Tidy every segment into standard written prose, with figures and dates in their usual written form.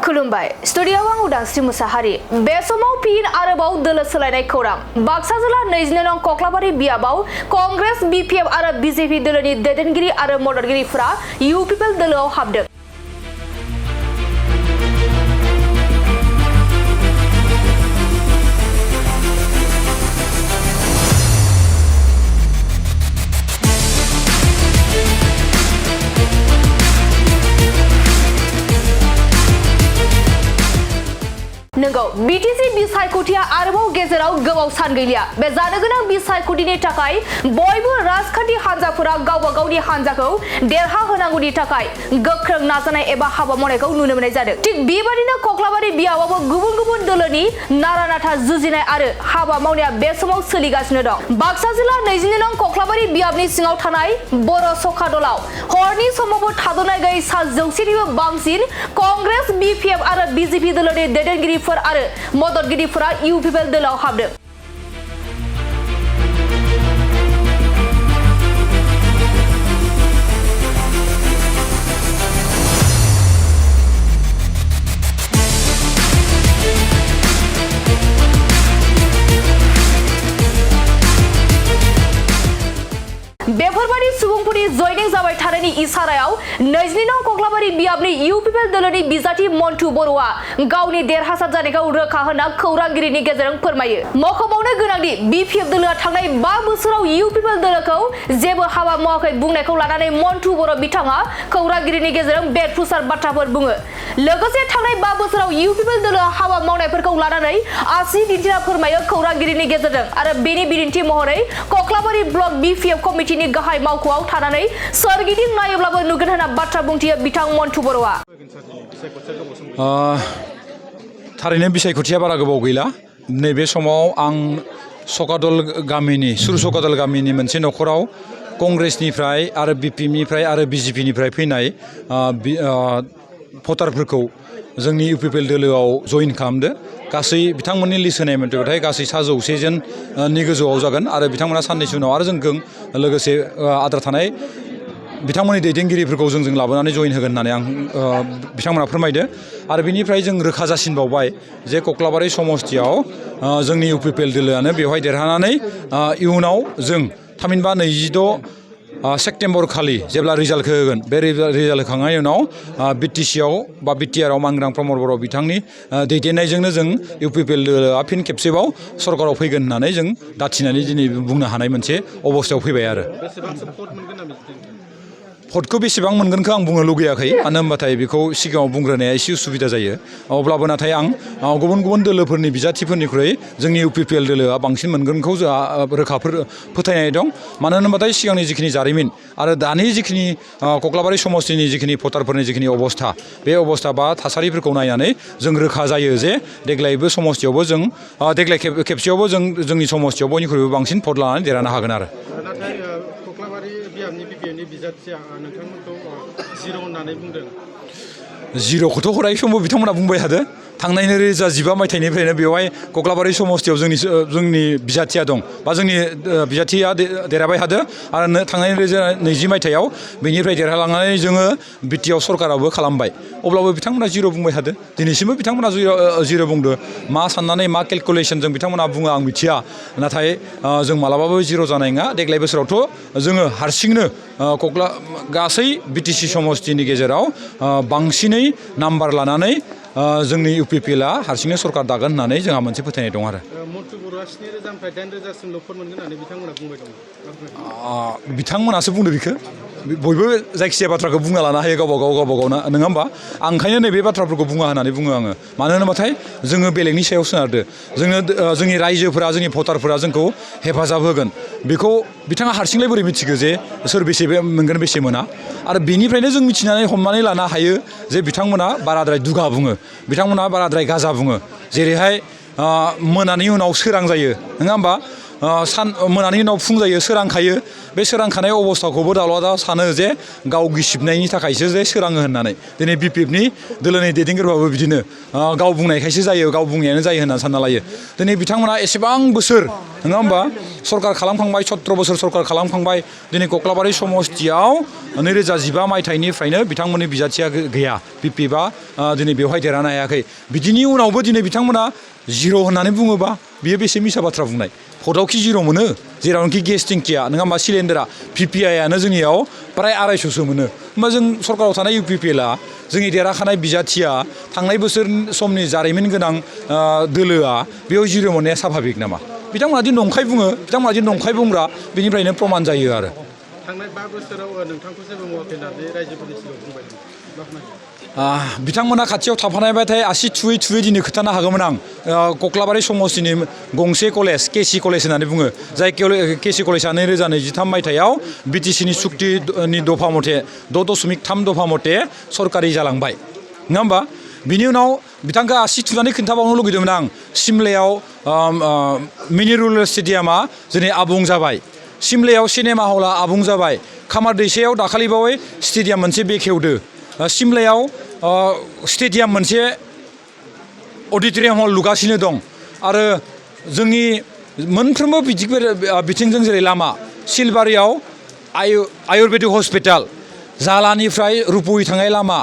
खुलुमबाय स्टुडियोआव आं उदांस्रि मुसाहारि बे समाव फिन आरोबाव दोलो सोलायनाय खौरां बाक्सा जिल्ला 22 नं कक्लाबारि बियाबाव कंग्रेस बीपीएफ आरो बीजेपी दोलोनि दैदेनगिरि आरो मददगिरिफोरा इउ पिपल दोलोआव हाबदों। नंगौ बीटीसी बिसायख'थिया आरोबाव गेजेराव गोबाव सान गैलिया बे जानो गोनां बिसायख'थिनि थाखाय बयबो राजखान्थि हान्जाफोरा गावबा गावनि हान्जाखौ देरहाहोनांगौनि थाखाय गोख्रों नाजानाय एबा हाबा मावनायखौ नुनो मोननाय जादों। थिग बेबादिनो कक्लाबारि बियाबावबो गुबुन गुबुन दोलोनि नारा नाथा जुजिनाय आरो हाबा मावनाया बे समाव सोलिगासिनो दं। बाक्सा जिल्ला 22 नं कक्लाबारि बियाबनि सिङाव थानाय बर' सखा दलाव हरनि समावबो थाद'नाय गैयै सा 100निबो बांसिन कंग्रेस बीपीएफ आरो बीजेपी दोलोनि दैदेनगिरिफोर आरो मददगिरिफोरा इउ पिपल दोलोआव हाबदों। बेफोरबादि सुबुंफोरनि जयनिं जाबाय थानायनि इसारायाव 22 नं कक्लाबारि बियाबनि इउ पिपल दोलोनि बिजाथि मन्टु बर'आ गावनि देरहासार जानायखौ रोखा होना खौरांगिरिनि गेजेरजों फोरमायो। मख'बावनो गोनांदि बीपीएफ दोलोआ थांनाय 5 बोसोराव इउ पिपल दोलोखौ जेबो हाबा मावाखै बुंनायखौ लानानै मन्टु बर' बिथाङा खौरांगिरिनि गेजेरजों बेरफुसार बाथ्राफोर बुङो। लोगोसे थांनाय 5 बोसोराव इउ पिपल दोलोआ हाबा मावनायफोरखौ लानानै आसि दिन्थिना फोरमायो खौरांगिरिनि गेजेरजों आरो बेनि बिदिन्थि महरै कक्लाबारि ब्लक बीपीएफ कमिटिनि गाहाय मावख'आव थानानै सोरगिदिं नायोब्लाबो नुगोन होनना बाथ्रा बुंथियो बिथां मन्टु बर'आ। थारैनो बिसायख'थिया बारा गोबाव गैला। नैबे समाव आं सकादल गामिनि सुर सकादल गामिनि मोनसे न'खराव कंग्रेसनिफ्राय आरो बीपीएफनिफ्राय आरो बीजेपीनिफ्राय फैनाय भटारफोरखौ जोंनि इउ पिपल दोलोआव जइन खालामदो। गासै बिथांमोननि लिस्ट होनाय मथेबाथाय गासै 100 जननि गोजौआव जागोन आरो बिथांमोना साननैसो उनाव आरो जोंजों लोगोसे आद्रा थानाय बिथांमोननि दैदेनगिरिफोरखौ जोंजों लाबोनानै जइन होगोन होननानै आं बिथांमोना फोरमायदो। आरो बिनिफ्राय जों रोखा जासिनबावबाय जे कक्लाबारि समस्तियाव जोंनि इउ पिपल दोलोआनो बेवहाय देरहानानै इयुनाव जों थामहिनबा 26 सेप्तेम्बर खालि जेब्ला रिजाल्टखौ होगोन बे रिजाल्ट होखांनायनि उनाव बिटिसिआव बा बिटिआरआव मानगोनां प्रमद बर' बिथांनि दैदेननायजोंनो जों इउ पिपल दोलोआ फिन खेबसेबाव सरकाराव फैगोन होननानै जों दाथिनानै दिनै बुंनो हानाय मोनसे अबस्थायाव फैबाय आरो। भटखौ बेसेबां मोनगोनखौ आं बुंनो लुगैयाखै मानो होनबाथाय बेखौ सिगाङाव बुंग्रोनाया एसे उसुबिदा जायो। अब्लाबो नाथाय आं गुबुन गुबुन दोलोफोरनि बिजाथिफोरनिख्रुइ जोंनि इउ पिपल दोलोआ बांसिन मोनगोनखौ जोंहा रोखा फोथायनाय दं। मानो होनबाथाय सिगांनि जिखिनि जारिमिन आरो दानि जिखिनि कक्लाबारि समस्तिनि जिखिनि भटारफोरनि जिखिनि अबस्था बे अबस्था बा थासारिफोरखौ नायनानै जों रोखा जायो जे देग्लायबो समस्तियावबो जों देग्लाय खेबसेयावबो जों जोंनि समस्तियाव बयनिख्रुइबो बांसिन भट लानानै देरहानो हागोन आरो। जिर'खौथ' हराय समबो बिथांमोना बुंबाय थादों। थांनाय 2015 मायथाइनिफ्रायनो बेवहाय कक्लाबारि समस्तियाव जोंनि बिजाथिया दं बा जोंनि बिजाथिया देरहाबाय थादों आरो थांनाय 2020 मायथाइयाव बेनिफ्राय देरहालांनानै जोङो बिटिआव सरकारावबो खालामबाय। अब्लाबो बिथांमोना जिर' बुंबाय थादों। दिनैसिमबो बिथांमोना जिर' बुंदो। मा साननानै मा केलकुलेसनजों बिथांमोना बुङो आं मिथिया। नाथाय जों मालाबाबो जिर' जानाय नङा। देग्लाय बोसोरावथ' जोङो हारसिंनो गासै बिटिसि समस्तिनि गेजेराव बांसिनै नाम्बार लानानै जोंनि इउ पिपलआ हारसिंनो सरकार दागोन होननानै जोंहा मोनसे फोथायनाय दं आरो। बिथांमोनासो बुंदो बेखौ। बयबो जायखिजाया बाथ्राखौ बुंना लानो हायो गावबा गाव नङा होमबा? आं ओंखायनो नैबे बाथ्राफोरखौ बुङा होननानै बुङो आङो। मानो होनोबाथाय जोङो बेलेगनि सायाव सोनारदो। जोंनि रायजोफोरा जोंनि भटारफोरा जोंखौ हेफाजाब होगोन बेखौ बिथाङा हारसिंलाय बोरै मिथिगौ जे सोर बेसे मोनगोन बेसे मोना। आरो बेनिफ्रायनो जों मिथिनानै हमनानै लानो हायो जे बिथांमोना बाराद्राय दुगा बुङो, बिथांमोना बाराद्राय गाजा बुङो। जेरैहाय मोनानि उनाव सोरां जायो नङा होमबा? सान मोनानि उनाव फुं जायो सोरांखायो बे सोरांखानाय अबस्थाखौबो दाउला सानो जे गाव गिसिबनायनि थाखायसो जे सोराङो होननानै दिनै BPFनि दोलोनि दैदेनगिरिफ्राबो बिदिनो गाव बुंनायखायसो जायो गाव बुंनायानो जायो होनना सानना लायो दिनै बिथांमोना एसेबां बोसोर नङा होमबा सरकार खालामखांबाय 17 बोसोर सरकार खालामखांबाय दिनै कक्लाबारि समस्तियाव 2015 मायथाइनिफ्रायनो बिथांमोननि बिजाथिया गैया BPFआ दिनै बेवहाय देरहानो हायाखै बिदिनि उनावबो दिनै बिथांमोना जिर' होननानै बुङोबा बियो बेसे मिसा बाथ्रा बुंनाय भटआवखि जिर' मोनो जेरावनोखि गेस टेंकिया नङा होमबा सिलिन्डारा PPIआनो जोंनियाव प्राय 250सो मोनो होमबा जों सरकाराव थानाय UPPLआ जोंनि देरहाखानाय बिजाथिया थांनाय बोसोर समनि जारिमिन गोनां दोलोआ बेयाव जिर' मोननाया साभाबिक नामा बिथांमोना दि नंखाय बुङो बिथांमोना दि नंखाय बुंग्रा बेनिफ्रायनो प्रमान जायो आरो थांनाय 5 बोसोराव नोंथांखौ जेबो मावाखै होननानै रायजोफोरनि सिगाङाव बुंबाय बिथांमोना खाथियाव थाफानायबाथाय आसि थुयै थुयै दिनै खोन्थानो हागौमोन आं कक्लाबारि समस्तिनि गंसे कलेज KC कलेज होननानै बुङो जाय KC कलेजआ 2023 मायथाइयाव BTCनि सुक्तिनि दफा मथे 6.3 दफा मथे सरकारि जालांबाय नङा होमबा बिनि उनाव बिथांखौ आसि थुनानै खोन्थाबावनो लुगैदोंमोन आं सिमलायाव मिनि रुरेल स्टेडियामा दिनै आबुं जाबाय सिमलायाव सिनेमा हला आबुं जाबाय खामार दैसायाव दाखालिबावै स्टेडियाम मोनसे बेखेवदो सिमलायाव स्टेडियाम मोनसे अडिट'रियाम हल लुगासिनो दं आरो जोंनि मोनफ्रोमबो बिथिंजों जेरै लामा सिलबारियाव आयुर्वेदिक हस्पिटाल जालानिफ्राय रुप'हि थांनाय लामा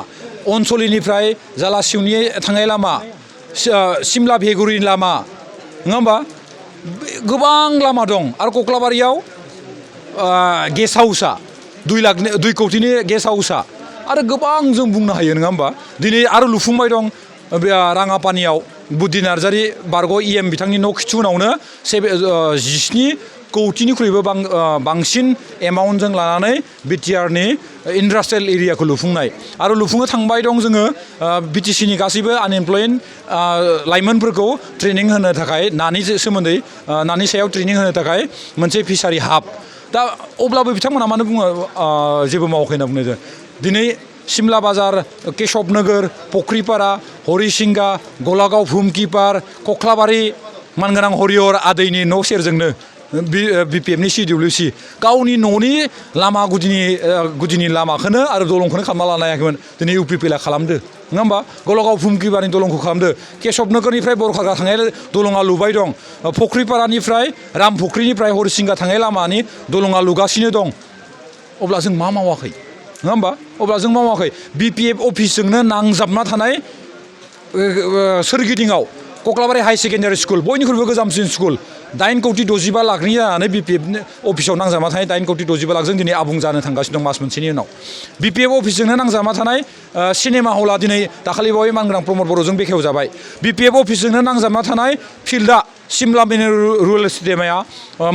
अनसलिनिफ्राय जाला सिउनि थांनाय लामा सिमला भेगुरिनि लामा नङा होमबा गोबां लामा दं आरो कक्लाबारियाव गेस्ट हाउसआ 2 कौटिनि गेस्ट हाउसआ आरो गोबां जों बुंनो हायो नङा होमबा दिनै आरो लुफुंबाय दं राङापानियाव बुद्धि नार्जारि बारग' EM बिथांनि न' खिथुनावनो 17 कौटिनिख्रुइबो बांसिन एमाउन्टजों लानानै BTRनि इन्डास्ट्रियेल एरियाखौ लुफुंनाय आरो लुफुंनो थांबाय दं जोङो BTCनि गासैबो आनएमप्लयड लाइमोनफोरखौ ट्रेनिं होनो थाखाय नानि सायाव ट्रेनिं होनो थाखाय मोनसे फिसारि हाब दा अब्लाबो बिथांमोना मानो बुङो जेबो मावाखै होनना बुंनाय जायो दिनै सिमला बाजार केशब नोगोर फख्रिपारा हरिसिंगा गलागाव भुमकिपार कक्लाबारि मानगोनां हरिहर आदैनि न' सेरजोंनो BPFनि CWC गावनि न'नि लामा गुदिनि लामाखौनो आरो दलंखौनो खालामना लानो हायाखैमोन दिनै UPPLआ खालामदो नङा होमबा गलागाव भुमकिपारनि दलंखौ खालामदो केशब नोगोरनिफ्राय बरखारगा थांनाय दलङा लुबाय दं फख्रिपारानिफ्राय रामफख्रिनिफ्राय हरिसिंगा थांनाय लामानि दलङा लुगासिनो दं अब्ला जों मा मावाखै नङा होमबा अब्ला जों मावाखै BPF अफिसजोंनो नांजाबना थानाय सोरगिदिङाव कक्लाबारि हाई सेकेन्डारि स्कुल बयनिख्रुइबो गोजामसिन स्कुल 8 कौटि 65 लाखनि जानानै BPF अफिसाव नांजाबना थानाय 8 कौटि 65 लाखजों दिनै आबुं जानो थांगासिनो दं मास मोनसेनि उनाव BPF अफिसजोंनो नांजाबना थानाय सिनेमा हला दिनै दाखालिबावै मानगोनां प्रमद बर'जों बेखेवजाबाय BPF अफिसजोंनो नांजाबना थानाय फिल्डआ सिमला मिनि रुरेल स्टेडियामा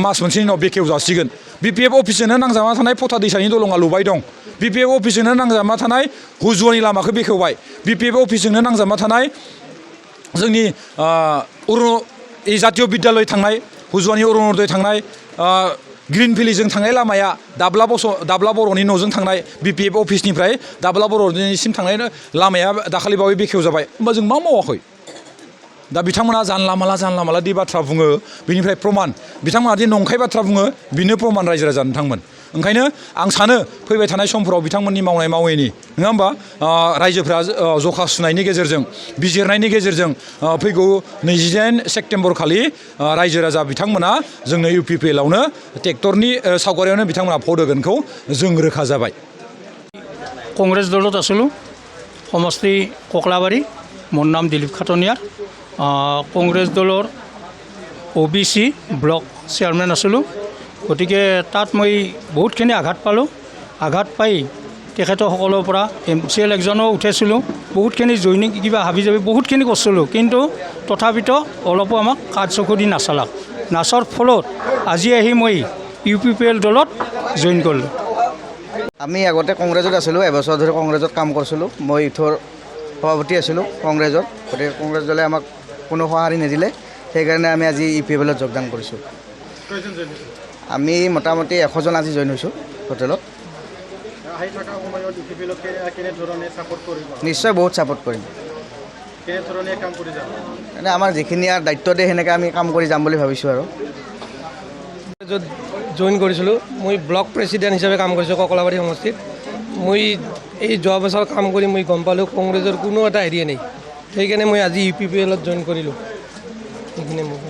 मास मोनसेनि उनाव बेखेवजासिगोन BPF अफिसजोंनो नांजाबना थानाय फथा दैसानि दलङा लुबाय दं BPF अफिसजोंनो नांजाबना थानाय हुजुवानि लामाखौ बेखेवबाय BPF अफिसजोंनो नांजाबना थानाय जोंनि जातीय बिद्यालय थांनाय हुजुवानि अरुणोदय थांनाय ग्रिन भेलिजों थांनाय लामाया दाब्ला बर'नि न'जों थांनाय BPF अफिसनिफ्राय दाब्ला बर'निसिम थांनाय लामाया दाखालिबावै बेखेवजाबाय होमबा जों मा मावाखै दा बिथांमोना जानला माला दि बाथ्रा बुङो बिनिफ्राय प्रमान बिथांमोना दि नंखाय बाथ्रा बुङो बिनो प्रमान रायजो राजा नोंथांमोन ओंखायनो आं सानो फैबाय थानाय समफोराव बिथांमोननि मावनाय मावैनि नङा होमबा रायजोफ्रा जखा सुनायनि गेजेरजों बिजिरनायनि गेजेरजों फैगौ 29 सेप्तेम्बर खालि रायजो राजा बिथांमोना जोंनो UPPLआवनो ट्रेक्टरनि सावगारियावनो बिथांमोना भट होगोनखौ जों रोखा जाबाय कंग्रेस दলত आছিলোঁ समष्टि कक्लाबारि মোৰ নাম দিলীপ খাটনিয়াৰ কংগ্ৰেছ দলৰ OBC ব্লক চেয়াৰমেন আছিলোঁ গতিকে তাত মই বহুতখিনি আঘাত পালোঁ আঘাত পাই তেখেতসকলৰ পৰা MCL একজনো উঠাইছিলোঁ বহুতখিনি জইনিং কিবা হাবি যাবি বহুতখিনি কৰিছিলোঁ কিন্তু তথাপিতো অলপো আমাক কাজ চকু দি নাচাৰ ফলত আজি আহি মই UPPL দলত জইন কৰিলোঁ আমি আগতে কংগ্ৰেছত আছিলোঁ এবছৰ ধৰি কংগ্ৰেছত কাম কৰিছিলোঁ মই ইউথৰ সভাপতি আছিলোঁ কংগ্ৰেছৰ গতিকে কংগ্ৰেছ দলে আমাক কোনো সঁহাৰি নিদিলে সেইকাৰণে আমি আজি UPPLত যোগদান কৰিছোঁ আমি মোটামুটি 100 জন আজি জইন হৈছোঁ হোটেলত নিশ্চয় বহুত ছাপোৰ্ট কৰিম এনে আমাৰ যিখিনি দায়িত্ব দিয়ে সেনেকৈ আমি কাম কৰি যাম বুলি ভাবিছোঁ আৰু য'ত জইন কৰিছিলোঁ মই ব্লক প্ৰেচিডেণ্ট হিচাপে কাম কৰিছোঁ ককলাবাৰী সমষ্টিত। মই এই যোৱা বছৰ কাম কৰি মই গম পালোঁ কংগ্ৰেছৰ কোনো এটা হেৰিয়ে নাই, সেইকাৰণে মই আজি UPPL জইন কৰিলোঁ। সেইখিনি মোৰ